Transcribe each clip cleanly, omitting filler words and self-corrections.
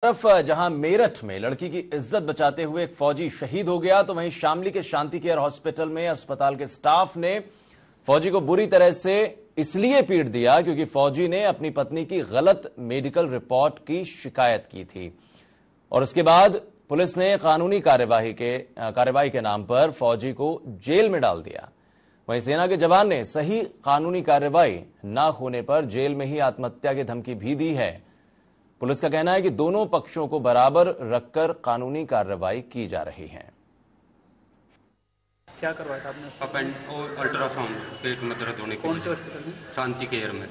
तरफ जहां मेरठ में लड़की की इज्जत बचाते हुए एक फौजी शहीद हो गया, तो वहीं शामली के शांति केयर हॉस्पिटल में अस्पताल के स्टाफ ने फौजी को बुरी तरह से इसलिए पीट दिया क्योंकि फौजी ने अपनी पत्नी की गलत मेडिकल रिपोर्ट की शिकायत की थी और उसके बाद पुलिस ने कानूनी कार्यवाही के नाम पर फौजी को जेल में डाल दिया। वहीं सेना के जवान ने सही कानूनी कार्यवाही न होने पर जेल में ही आत्महत्या की धमकी भी दी है। पुलिस का कहना है कि दोनों पक्षों को बराबर रखकर कानूनी कार्रवाई की जा रही है। क्या करवाया था आपने? अल्ट्रासाउंड पेट में दर्द होने के कौन से हॉस्पिटल में? शांति केयर में।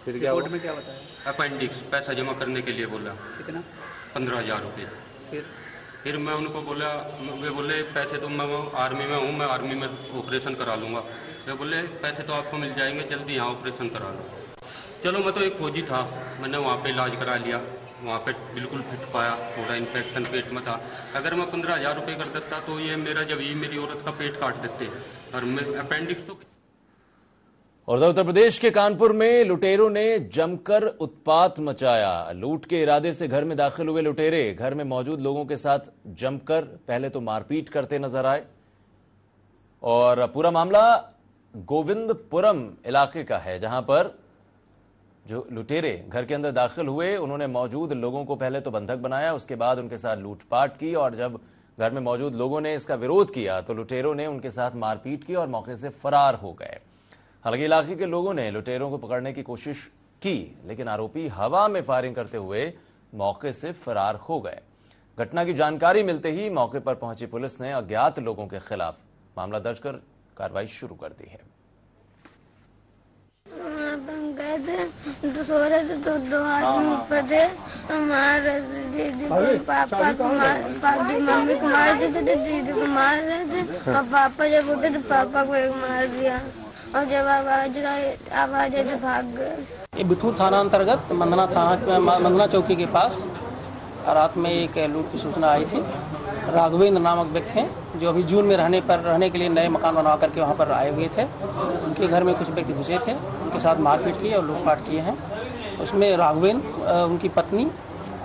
फिर रिपोर्ट में क्या बताया? अपेंडिक्स पैसा जमा करने के लिए बोला। कितना? 15,000 रुपये। फिर मैं उनको बोला, वे बोले पैसे तो मैं आर्मी में हूँ, मैं आर्मी में ऑपरेशन करा लूँगा। वे बोले पैसे तो आपको मिल जाएंगे, जल्दी यहाँ ऑपरेशन करा लो। चलो मैं तो एक फौजी था, मैंने वहाँ पे इलाज करा लिया, वहाँ पे बिल्कुल फिट पाया, थोड़ा इन्फेक्शन पेट में था। अगर मैं 15,000 रुपये कर देता तो ये मेरी औरत का पेट काट देते और अपेंडिक्स तो। और उत्तर प्रदेश के कानपुर में लुटेरों ने जमकर उत्पात मचाया। लूट के इरादे से घर में दाखिल हुए लुटेरे घर में मौजूद लोगों के साथ जमकर पहले तो मारपीट करते नजर आए और पूरा मामला गोविंदपुरम इलाके का है, जहां पर जो लुटेरे घर के अंदर दाखिल हुए उन्होंने मौजूद लोगों को पहले तो बंधक बनाया, उसके बाद उनके साथ लूटपाट की और जब घर में मौजूद लोगों ने इसका विरोध किया तो लुटेरों ने उनके साथ मारपीट की और मौके से फरार हो गए। हालांकि इलाके के लोगों ने लुटेरों को पकड़ने की कोशिश की, लेकिन आरोपी हवा में फायरिंग करते हुए मौके से फरार हो गए। घटना की जानकारी मिलते ही मौके पर पहुंची पुलिस ने अज्ञात लोगों के खिलाफ मामला दर्ज कर कार्रवाई शुरू कर दी है। तो सो रहे थे तो दो आदमी ऊपर थे, हमारे दीदी को पापा को मम्मी को मार रहे थे, दीदी को मार रहे थे और पापा जब उठे तो पापा को एक मार दिया और जब आवाज आई तो भाग गए। ये बिठूर थाना अंतर्गत मंदना चौकी के पास रात में एक लूट की सूचना आई थी। राघवेंद्र नामक व्यक्ति हैं जो अभी जून में रहने के लिए नए मकान बनवा करके वहाँ पर आए हुए थे। उनके घर में कुछ व्यक्ति घुसे थे, उनके साथ मारपीट की और लूटपाट किए हैं। उसमें राघवेंद्र, उनकी पत्नी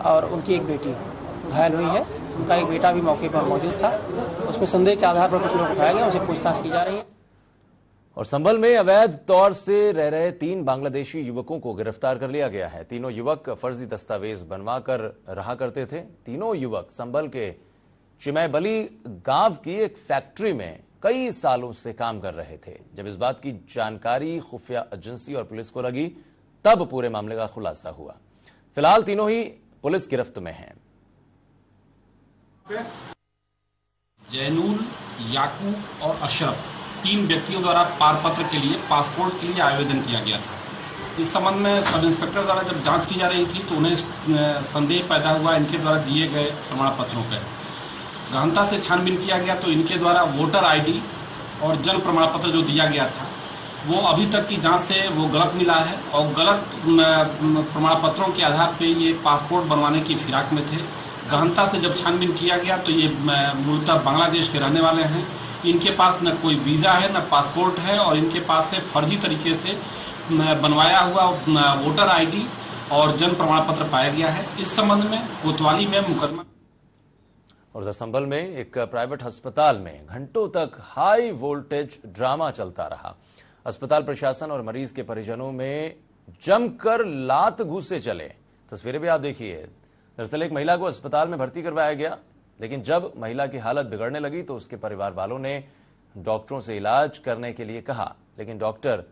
और उनकी एक बेटी घायल हुई है। उनका एक बेटा भी मौके पर मौजूद था। उसमें संदेह के आधार पर कुछ लोग उठाए गए, उनसे पूछताछ की जा रही है। और संभल में अवैध तौर से रह रहे 3 बांग्लादेशी युवकों को गिरफ्तार कर लिया गया है। तीनों युवक फर्जी दस्तावेज बनवा कर रहा करते थे। तीनों युवक संभल के चिमैबली गांव की एक फैक्ट्री में कई सालों से काम कर रहे थे। जब इस बात की जानकारी खुफिया एजेंसी और पुलिस को लगी तब पूरे मामले का खुलासा हुआ। फिलहाल तीनों ही पुलिस गिरफ्त में हैं। जैनुल, याकूब और अशरफ 3 व्यक्तियों द्वारा पारपत्र के लिए, पासपोर्ट के लिए आवेदन किया गया था। इस संबंध में सब इंस्पेक्टर द्वारा जब जांच की जा रही थी तो उन्हें संदेह पैदा हुआ इनके द्वारा दिए गए प्रमाण पत्रों पर। गहनता से छानबीन किया गया तो इनके द्वारा वोटर आईडी और जन्म प्रमाण पत्र जो दिया गया था वो अभी तक की जांच से वो गलत मिला है और गलत प्रमाण पत्रों के आधार पे ये पासपोर्ट बनवाने की फिराक में थे। गहनता से जब छानबीन किया गया तो ये मूलतः बांग्लादेश के रहने वाले हैं। इनके पास न कोई वीज़ा है न पासपोर्ट है और इनके पास से फर्जी तरीके से बनवाया हुआ वोटर आईडी और जन्म प्रमाण पत्र पाया गया है। इस संबंध में कोतवाली में मुकदमा। और संभल में एक प्राइवेट अस्पताल में घंटों तक हाई वोल्टेज ड्रामा चलता रहा। अस्पताल प्रशासन और मरीज के परिजनों में जमकर लात घूसे चले। तस्वीरें भी आप देखिए। दरअसल एक महिला को अस्पताल में भर्ती करवाया गया, लेकिन जब महिला की हालत बिगड़ने लगी तो उसके परिवार वालों ने डॉक्टरों से इलाज करने के लिए कहा, लेकिन डॉक्टर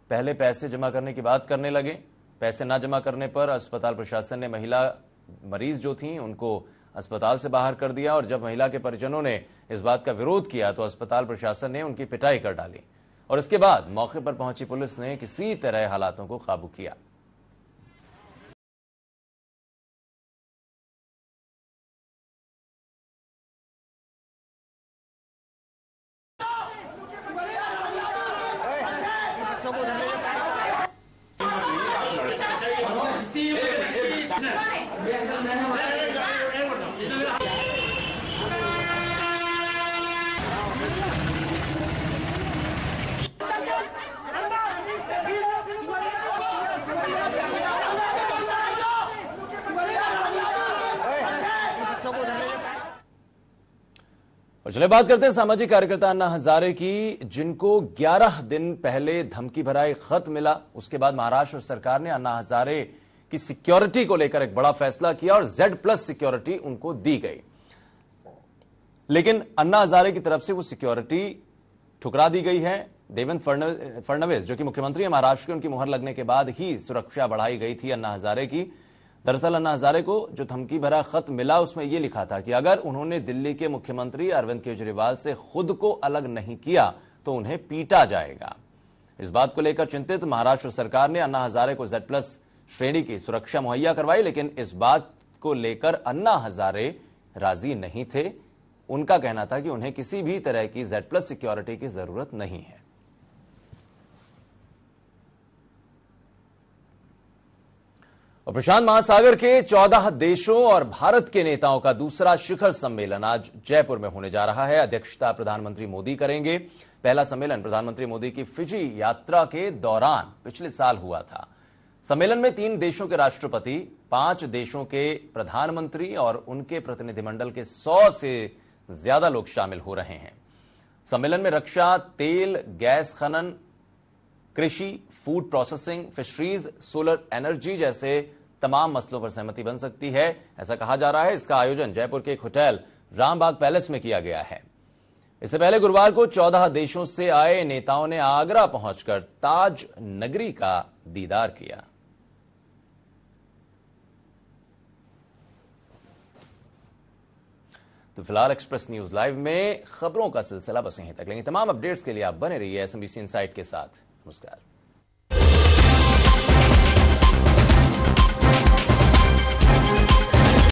पहले पैसे जमा करने की बात करने लगे। पैसे न जमा करने पर अस्पताल प्रशासन ने महिला मरीज जो थी उनको अस्पताल से बाहर कर दिया और जब महिला के परिजनों ने इस बात का विरोध किया तो अस्पताल प्रशासन ने उनकी पिटाई कर डाली और इसके बाद मौके पर पहुंची पुलिस ने किसी तरह हालातों को काबू किया। और चलिए बात करते हैं सामाजिक कार्यकर्ता अन्ना हजारे की, जिनको 11 दिन पहले धमकी भरा एक खत मिला। उसके बाद महाराष्ट्र सरकार ने अन्ना हजारे की सिक्योरिटी को लेकर एक बड़ा फैसला किया और Z+ सिक्योरिटी उनको दी गई। लेकिन अन्ना हजारे की तरफ से वो सिक्योरिटी ठुकरा दी गई है। देवेंद्र फडणवीस जो कि मुख्यमंत्री है महाराष्ट्र के, उनकी मुहर लगने के बाद ही सुरक्षा बढ़ाई गई थी अन्ना हजारे की। दरअसल अन्ना हजारे को जो धमकी भरा खत मिला उसमें यह लिखा था कि अगर उन्होंने दिल्ली के मुख्यमंत्री अरविंद केजरीवाल से खुद को अलग नहीं किया तो उन्हें पीटा जाएगा। इस बात को लेकर चिंतित महाराष्ट्र सरकार ने अन्ना हजारे को Z+ श्रेणी की सुरक्षा मुहैया करवाई, लेकिन इस बात को लेकर अन्ना हजारे राजी नहीं थे। उनका कहना था कि उन्हें किसी भी तरह की Z+ सिक्योरिटी की जरूरत नहीं है। और प्रशांत महासागर के 14 देशों और भारत के नेताओं का दूसरा शिखर सम्मेलन आज जयपुर में होने जा रहा है। अध्यक्षता प्रधानमंत्री मोदी करेंगे। पहला सम्मेलन प्रधानमंत्री मोदी की फिजी यात्रा के दौरान पिछले साल हुआ था। सम्मेलन में 3 देशों के राष्ट्रपति, 5 देशों के प्रधानमंत्री और उनके प्रतिनिधिमंडल के 100 से ज्यादा लोग शामिल हो रहे हैं। सम्मेलन में रक्षा, तेल, गैस खनन, कृषि, food processing, fisheries, solar energy जैसे तमाम मसलों पर सहमति बन सकती है, ऐसा कहा जा रहा है। इसका आयोजन जयपुर के एक होटल रामबाग पैलेस में किया गया है। इससे पहले गुरुवार को 14 देशों से आए नेताओं ने आगरा पहुंचकर ताज नगरी का दीदार किया। तो फिलहाल एक्सप्रेस न्यूज लाइव में खबरों का सिलसिला बस यहीं तक। लेंगे तमाम अपडेट्स के लिए आप बने रहिए SMBC इनसाइट के साथ। नमस्कार।